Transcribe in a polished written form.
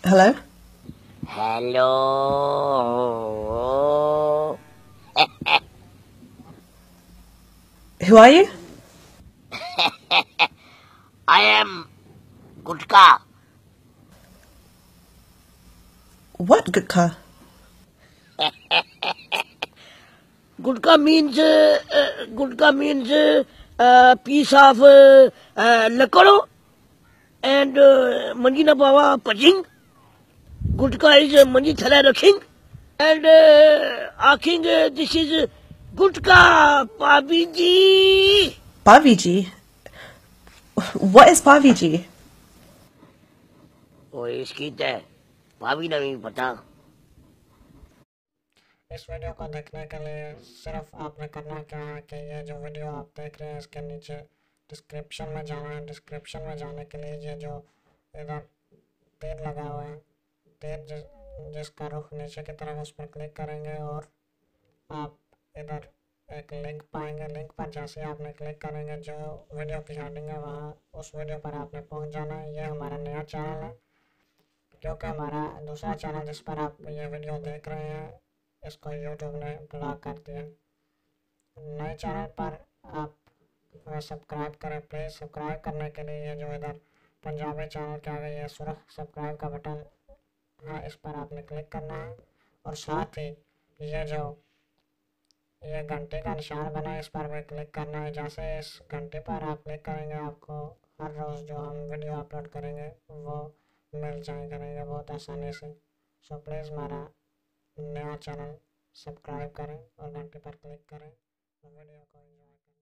Hello? Hello. Who are you? I am Gutka. What Gutka? Gutka means piece of lakoro and manjina bawa pajing. Gutka is manji thala rakhin and asking this is Gutka Pabiji. Bhaviji? What is Bhaviji? ओए इसकी तय भाभी नहीं पता। इस video को देखने के लिए सिर्फ आपने करना क्या है कि ये जो वीडियो आप देख रहे हैं इसके नीचे डिस्क्रिप्शन में जाना है। डिस्क्रिप्शन में जाने के लिए ये जो इधर तीर लगा हुआ है, तीर जिसका रुख नीचे की तरफ, उस पर क्लिक करेंगे और आप इधर एक लिंक पाएंगे। लिंक पर जैसे आपने क्लिक करेंगे जो वीडियो की हेडिंग है वहाँ उस वीडियो पर आपने पहुँच जाना है। ये हमारा नया चैनल है, क्योंकि हमारा दूसरा चैनल जिस पर आप ये वीडियो देख रहे हैं इसको यूट्यूब ने ब्लॉक कर दिया। नए चैनल पर आप सब्सक्राइब करें प्लीज़। सब्सक्राइब करने के लिए ये जो इधर पंजाबी चैनल के आगे ये सुर्ख सब्सक्राइब का बटन है, इस पर आपने क्लिक करना है और साथ ही ये जो ये घंटे का निशान बना है इस पर भी क्लिक करना है। जैसे इस घंटे पर आप क्लिक करेंगे आपको हर रोज़ जो हम वीडियो अपलोड करेंगे वो मिल जाए करेंगे बहुत आसानी से। सो प्लीज़ हमारा नया चैनल सब्सक्राइब करें और घंटे पर क्लिक करें और वीडियो को एंजॉय करें।